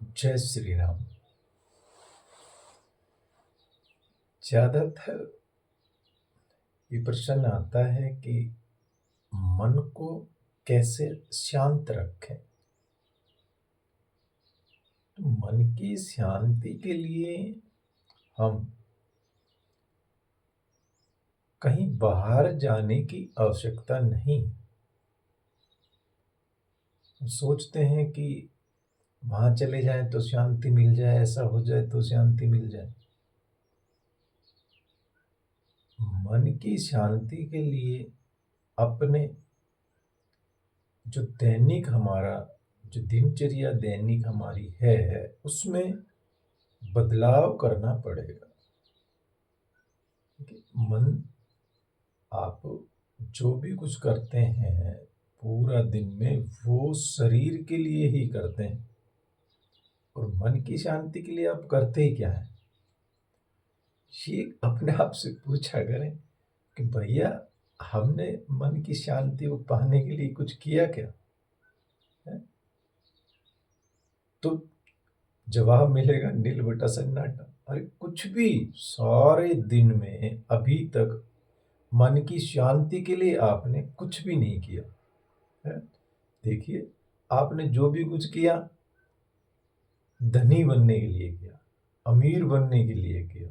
जय श्री राम। ज्यादातर ये प्रश्न आता है कि मन को कैसे शांत रखें। तो मन की शांति के लिए हम कहीं बाहर जाने की आवश्यकता नहीं। हम सोचते हैं कि वहां चले जाएं तो शांति मिल जाए, ऐसा हो जाए तो शांति मिल जाए। मन की शांति के लिए अपने जो दैनिक हमारा जो दिनचर्या दैनिक हमारी है उसमें बदलाव करना पड़ेगा। कि मन आप जो भी कुछ करते हैं पूरा दिन में वो शरीर के लिए ही करते हैं, और मन की शांति के लिए आप करते ही क्या है, ये अपने आप से पूछा करें कि भैया हमने मन की शांति को पाने के लिए कुछ किया क्या है? तो जवाब मिलेगा नील बटा सन्नाटा। अरे कुछ भी सारे दिन में अभी तक मन की शांति के लिए आपने कुछ भी नहीं किया है। देखिए, आपने जो भी कुछ किया धनी बनने के लिए किया, अमीर बनने के लिए किया,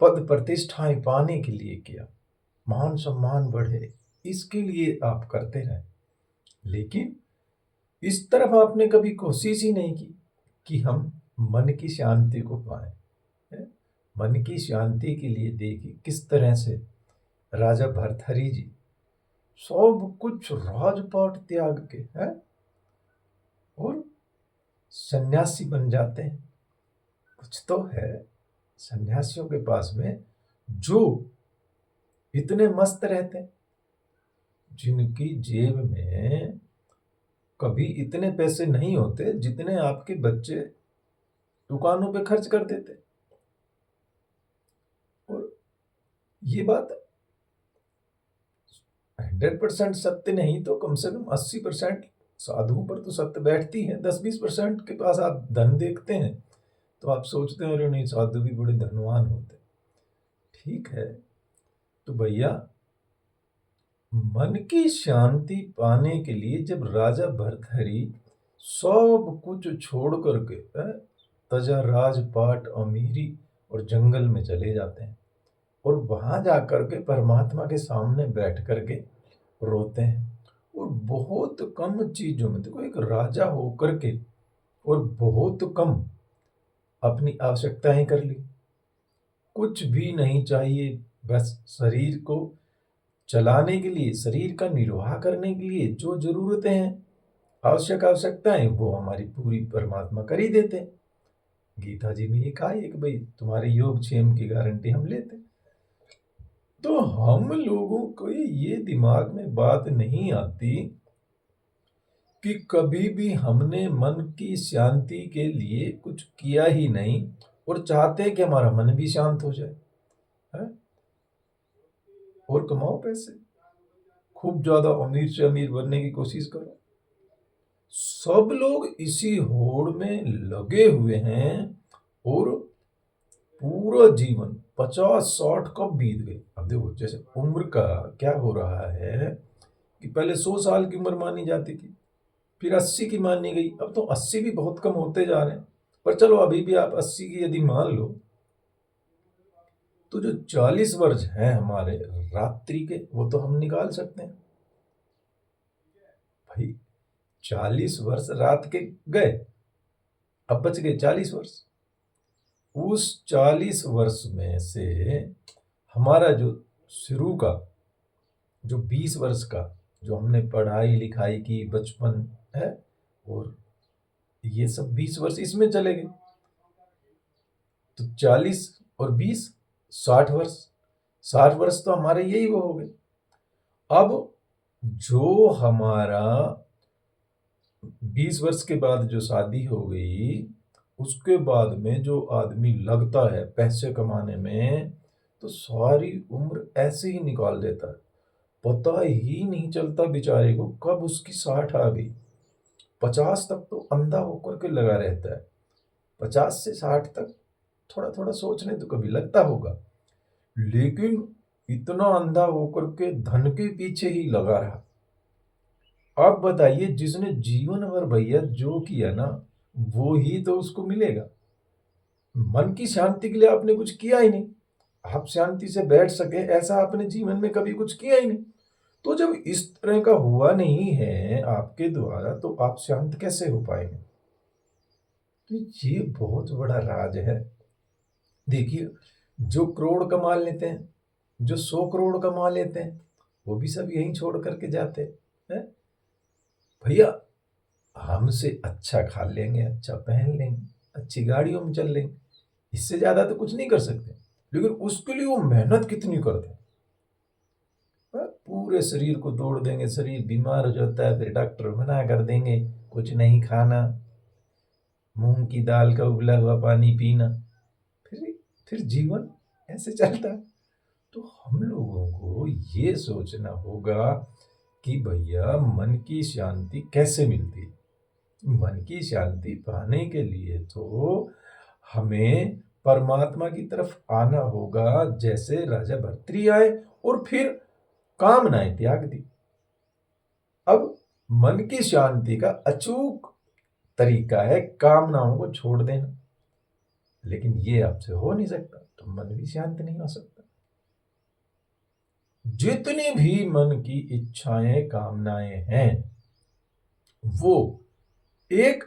पद प्रतिष्ठाएं पाने के लिए किया, मान सम्मान बढ़े, इसके लिए आप करते रहे। लेकिन इस तरफ आपने कभी कोशिश ही नहीं की कि हम मन की शांति को पाए। मन की शांति के लिए देखिए किस तरह से राजा भर्तहरि जी सब कुछ राजपाट त्याग के है और सन्यासी बन जाते हैं। कुछ तो है सन्यासियों के पास में जो इतने मस्त रहते हैं, जिनकी जेब में कभी इतने पैसे नहीं होते जितने आपके बच्चे दुकानों पे खर्च कर देते। और ये बात 100% सत्य नहीं तो कम से कम 80% साधुओं पर तो सत्य बैठती है। 10-20% के पास आप धन देखते हैं तो आप सोचते हैं अरे नहीं, साधु भी बड़े धनवान होते। ठीक है, तो भैया मन की शांति पाने के लिए जब राजा भर्तहरि सब कुछ छोड़ करके तजा राजपाट अमीरी और जंगल में चले जाते हैं और वहां जाकर के परमात्मा के सामने बैठ करके रोते हैं। और बहुत कम चीजों में, देखो एक राजा होकर के और बहुत कम अपनी आवश्यकताएं कर ली, कुछ भी नहीं चाहिए, बस शरीर को चलाने के लिए, शरीर का निर्वाह करने के लिए जो जरूरतें हैं, आवश्यकताएं, वो हमारी पूरी परमात्मा कर ही देते हैं। गीता जी में लिखा है कि भाई तुम्हारे योगक्षेम की गारंटी हम लेते हैं। तो हम लोगों को ये दिमाग में बात नहीं आती कि कभी भी हमने मन की शांति के लिए कुछ किया ही नहीं और चाहते हैं कि हमारा मन भी शांत हो जाए है? और कमाओ पैसे, खूब ज्यादा अमीर से अमीर बनने की कोशिश करो। सब लोग इसी होड़ में लगे हुए हैं और पूरा जीवन 50-60 कब बीत गए। अब देखो जैसे उम्र का क्या हो रहा है कि पहले 100 साल की उम्र मानी जाती थी, फिर 80 की मानी गई, अब तो 80 भी बहुत कम होते जा रहे हैं। पर चलो अभी भी आप 80 की यदि मान लो तो जो 40 वर्ष हैं हमारे रात्रि के वो तो हम निकाल सकते हैं। भाई 40 वर्ष रात के गए, अब बच गए 40 वर्ष। उस 40 वर्ष में से हमारा जो शुरू का जो 20 वर्ष का जो हमने पढ़ाई लिखाई की, बचपन है, और ये सब 20 वर्ष इसमें चले गए। तो 40 और 20 60 वर्ष, 60 वर्ष तो हमारे यही वो हो गए। अब जो हमारा 20 वर्ष के बाद जो शादी हो गई, उसके बाद में जो आदमी लगता है पैसे कमाने में, तो सारी उम्र ऐसे ही निकाल देता है, पता ही नहीं चलता बेचारे को कब उसकी 60 आ गई। 50 तक तो अंधा होकर के लगा रहता है, 50 से 60 तक थोड़ा थोड़ा सोचने तो कभी लगता होगा, लेकिन इतना अंधा होकर के धन के पीछे ही लगा रहा। आप बताइए, जिसने जीवन भर भैया जो किया ना, वो ही तो उसको मिलेगा। मन की शांति के लिए आपने कुछ किया ही नहीं, आप शांति से बैठ सके ऐसा आपने जीवन में कभी कुछ किया ही नहीं। तो जब इस तरह का हुआ नहीं है आपके द्वारा, तो आप शांत कैसे हो पाएंगे? तो ये बहुत बड़ा राज है। देखिए, जो करोड़ कमा लेते हैं, जो 100 करोड़ कमा लेते हैं, वो भी सब यहीं छोड़ करके जाते हैं। भैया, हमसे अच्छा खा लेंगे, अच्छा पहन लेंगे, अच्छी गाड़ियों में चल लेंगे, इससे ज्यादा तो कुछ नहीं कर सकते, लेकिन उसके लिए वो मेहनत कितनी करते हैं। पूरे शरीर को तोड़ देंगे, शरीर बीमार हो जाता है, फिर डॉक्टर मना कर देंगे कुछ नहीं खाना, मूंग की दाल का उबला हुआ पानी पीना, फिर जीवन ऐसे चलता है। तो हम लोगों को ये सोचना होगा कि भैया मन की शांति कैसे मिलती है। मन की शांति पाने के लिए तो हमें परमात्मा की तरफ आना होगा, जैसे राजा भर्तृ आए और फिर कामनाएं त्याग दी। अब मन की शांति का अचूक तरीका है कामनाओं को छोड़ देना, लेकिन ये आपसे हो नहीं सकता, तो मन भी शांत नहीं हो सकता। जितनी भी मन की इच्छाएं कामनाएं हैं, वो एक,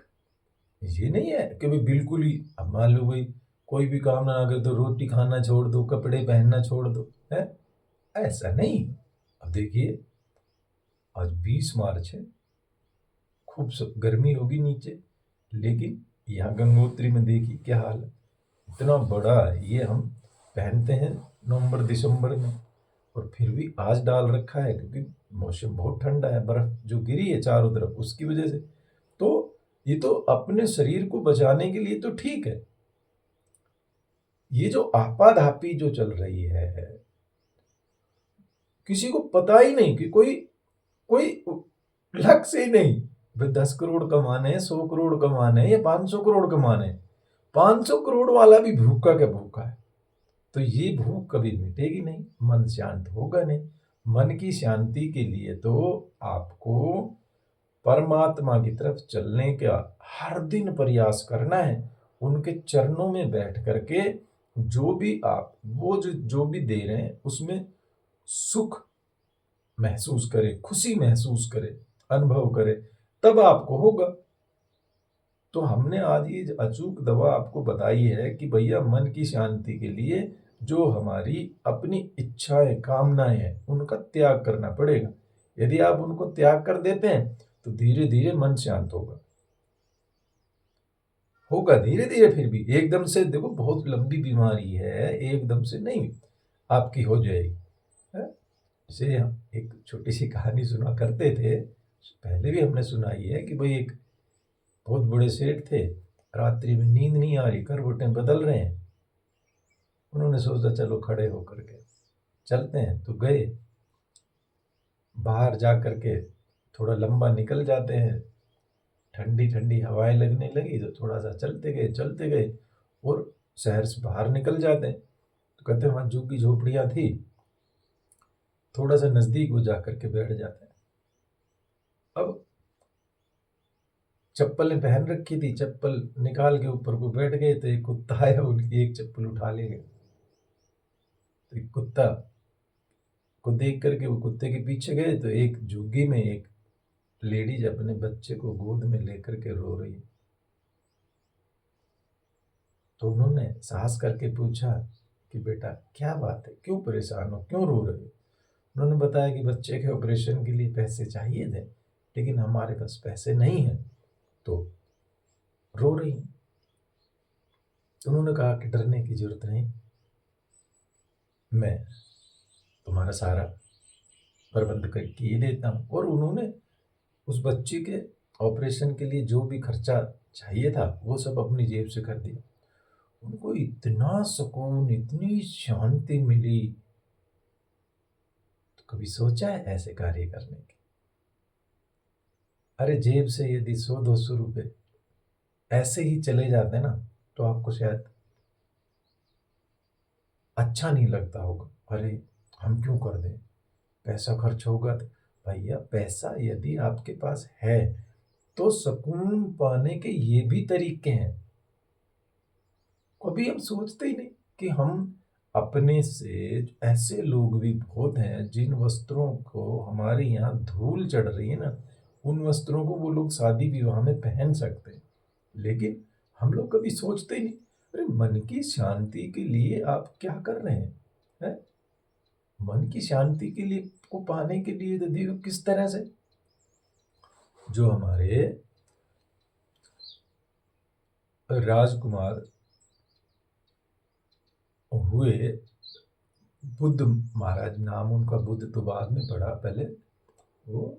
ये नहीं है कि भाई बिल्कुल ही, अब मान लो भाई कोई भी काम ना करे तो रोटी खाना छोड़ दो, कपड़े पहनना छोड़ दो, है ऐसा नहीं। अब देखिए, आज 20 मार्च है, खूब गर्मी होगी नीचे, लेकिन यहाँ गंगोत्री में देखिए क्या हाल है। इतना बड़ा ये हम पहनते हैं नवंबर दिसंबर में, और फिर भी आज डाल रखा है, क्योंकि मौसम बहुत ठंडा है, बर्फ जो गिरी है चारों तरफ उसकी वजह से। तो ये तो अपने शरीर को बचाने के लिए तो ठीक है। ये जो आपाधापी जो चल रही है, किसी को पता ही नहीं कि कोई कोई लक्ष्य ही नहीं, भाई 10 करोड़ कमाने हैं, 100 करोड़ कमाने हैं, या 500 करोड़ कमाने हैं। 500 करोड़ वाला भी भूखा क्या भूखा है, तो ये भूख कभी मिटेगी नहीं, मन शांत होगा नहीं। मन की शांति के लिए तो आपको परमात्मा की तरफ चलने का हर दिन प्रयास करना है, उनके चरणों में बैठ करके जो भी आप वो जो भी दे रहे हैं उसमें सुख महसूस करें, खुशी महसूस करें, अनुभव करें, तब आपको होगा। तो हमने आज ये अचूक दवा आपको बताई है कि भैया मन की शांति के लिए जो हमारी अपनी इच्छाएं कामनाएं हैं उनका त्याग करना पड़ेगा। यदि आप उनको त्याग कर देते हैं तो धीरे धीरे मन शांत होगा, होगा धीरे धीरे। फिर भी एकदम से देखो, बहुत लंबी बीमारी है, एकदम से नहीं आपकी हो जाएगी। जैसे हम एक छोटी सी कहानी सुना करते थे, पहले भी हमने सुनाई है कि भाई एक बहुत बड़े सेठ थे, रात्रि में नींद नहीं आ रही, करवटें बदल रहे हैं। उन्होंने सोचा चलो खड़े होकर के चलते हैं, तो गए, बाहर जा करके थोड़ा लंबा निकल जाते हैं, ठंडी ठंडी हवाएं लगने लगी तो थोड़ा सा चलते गए और शहर से बाहर निकल जाते हैं। तो कहते हैं वहाँ झुग्गी झोपड़ियाँ थी, थोड़ा सा नजदीक वो जा करके बैठ जाते हैं। अब चप्पलें पहन रखी थी, चप्पल निकाल के ऊपर को बैठ गए, तो एक कुत्ता आया, उनकी एक चप्पल उठा ले गए। तो एक कुत्ता को देख करके वो कुत्ते के पीछे गए, तो एक झुग्गी में एक लेडीज अपने बच्चे को गोद में लेकर के रो रही है। तो उन्होंने साहस करके पूछा कि बेटा क्या बात है, क्यों परेशान हो, क्यों रो रहे हो? उन्होंने बताया कि बच्चे के ऑपरेशन के लिए पैसे चाहिए थे, लेकिन हमारे पास पैसे नहीं है, तो रो रही हैं। तो उन्होंने कहा कि डरने की जरूरत नहीं, मैं तुम्हारा सारा प्रबंध करके ये देता हूँ। और उन्होंने उस बच्ची के ऑपरेशन के लिए जो भी खर्चा चाहिए था वो सब अपनी जेब से कर दिया। उनको इतना सुकून, इतनी शांति मिली, तो कभी सोचा है ऐसे कार्य करने की? अरे जेब से यदि 100-200 रुपए ऐसे ही चले जाते ना, तो आपको शायद अच्छा नहीं लगता होगा। अरे हम क्यों कर दें, पैसा खर्च होगा तो। भैया पैसा यदि आपके पास है तो सुकून पाने के ये भी तरीके हैं। कभी हम सोचते ही नहीं कि हम अपने से, ऐसे लोग भी बहुत हैं जिन वस्त्रों को हमारे यहाँ धूल चढ़ रही है ना, उन वस्त्रों को वो लोग शादी विवाह में पहन सकते हैं। लेकिन हम लोग कभी सोचते ही नहीं। अरे मन की शांति के लिए आप क्या कर रहे हैं? मन की शांति के लिए को पाने के लिए तो देखो किस तरह से जो हमारे राजकुमार हुए, बुद्ध महाराज, नाम उनका बुद्ध तो बाद में पड़ा, पहले वो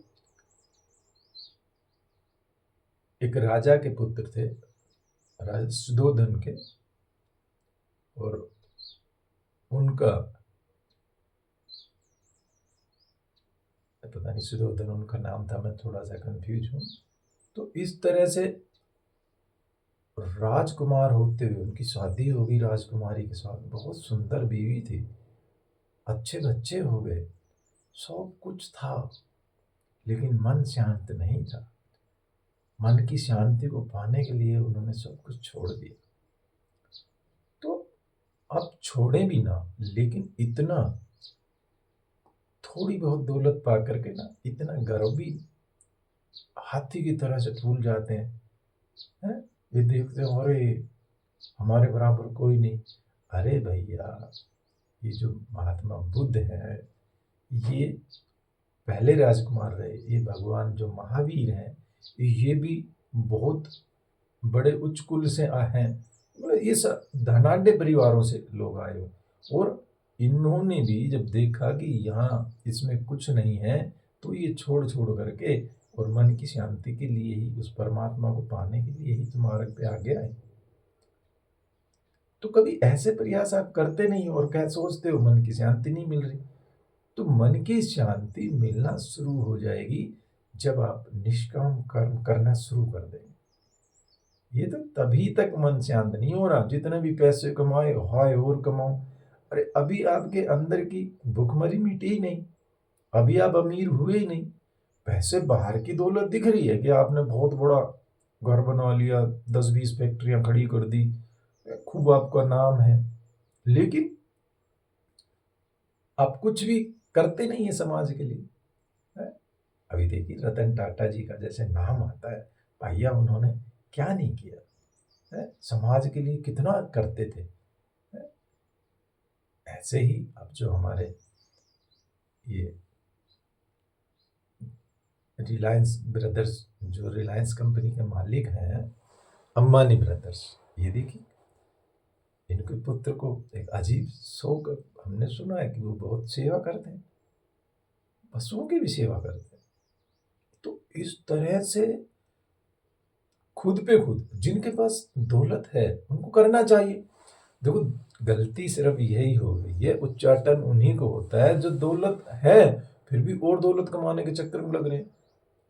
एक राजा के पुत्र थे, राजा सुद्धोधन के, और उनका पता नहीं सुद्धोधन उनका नाम था, मैं थोड़ा सा कंफ्यूज हूँ। तो इस तरह से राजकुमार होते हुए उनकी शादी हो गई राजकुमारी के साथ, बहुत सुंदर बीवी थी, अच्छे बच्चे हो गए, सब कुछ था, लेकिन मन शांत नहीं था। मन की शांति को पाने के लिए उन्होंने सब कुछ छोड़ दिया। तो अब छोड़े भी ना, लेकिन इतना थोड़ी बहुत दौलत पा करके ना इतना गर्व भी, हाथी की तरह से फूल जाते हैं। ये देखते हैं अरे हमारे बराबर कोई नहीं। अरे भैया, ये जो महात्मा बुद्ध है ये पहले राजकुमार रहे, ये भगवान जो महावीर हैं ये भी बहुत बड़े उच्च कुल से हैं, मतलब ये सब धनाढ़ परिवारों से लोग आए हो। और इन्होंने भी जब देखा कि यहाँ इसमें कुछ नहीं है तो ये छोड़ छोड़ करके और मन की शांति के लिए ही, उस परमात्मा को पाने के लिए ही तो मार्ग पे आगे आए। तो कभी ऐसे प्रयास आप करते नहीं और क्या सोचते हो मन की शांति नहीं मिल रही? तो मन की शांति मिलना शुरू हो जाएगी जब आप निष्काम कर्म करना शुरू कर देंगे। ये तो तभी तक मन शांत नहीं हो रहा जितने भी पैसे कमाए हाय और कमाओ। अरे अभी आपके अंदर की भुखमरी मिटी ही नहीं, अभी आप अमीर हुए ही नहीं। पैसे बाहर की दौलत दिख रही है कि आपने बहुत बड़ा घर बना लिया, 10-20 फैक्ट्रियां खड़ी कर दी, खूब आपका नाम है, लेकिन आप कुछ भी करते नहीं है समाज के लिए। है? अभी देखिए रतन टाटा जी का जैसे नाम आता है, भैया उन्होंने क्या नहीं किया है, समाज के लिए कितना करते थे। है? ऐसे ही अब जो हमारे ये रिलायंस ब्रदर्स, जो रिलायंस कंपनी के मालिक हैं, अंबानी ब्रदर्स, ये देखिए इनके पुत्र को एक अजीब शौक, हमने सुना है कि वो बहुत सेवा करते हैं, पशुओं की भी सेवा करते हैं। तो इस तरह से खुद पे खुद, जिनके पास दौलत है उनको करना चाहिए। देखो गलती सिर्फ यही हो गई है, उच्चाटन उन्हीं को होता है जो दौलत है फिर भी और दौलत कमाने के चक्कर में लग रहे हैं।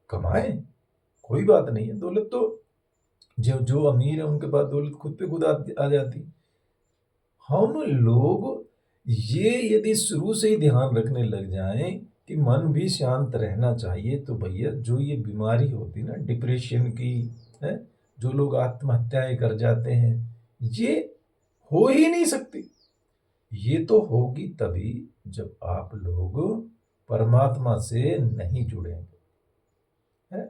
कमाए, कोई बात नहीं है, दौलत तो जो जो अमीर है उनके पास दौलत खुद पे खुद आ जाती। हम लोग ये यदि शुरू से ही ध्यान रखने लग जाएं कि मन भी शांत रहना चाहिए, तो भैया जो ये बीमारी होती ना डिप्रेशन की है, जो लोग आत्महत्याएं कर जाते हैं, ये हो ही नहीं सकती। ये तो होगी तभी जब आप लोग परमात्मा से नहीं जुड़ेंगे, है?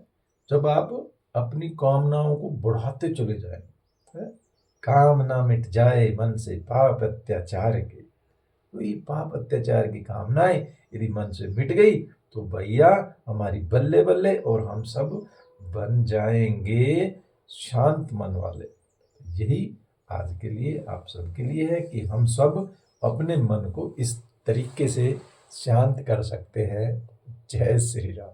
जब आप अपनी कामनाओं को बढ़ाते चले जाएंगे। कामना मिट जाए मन से पाप अत्याचार के, तो ये पाप अत्याचार की कामनाएं यदि मन से मिट गई तो भैया हमारी बल्ले बल्ले, और हम सब बन जाएंगे शांत मन वाले। यही आज के लिए आप सबके लिए है कि हम सब अपने मन को इस तरीके से शांत कर सकते हैं। जय श्री राम।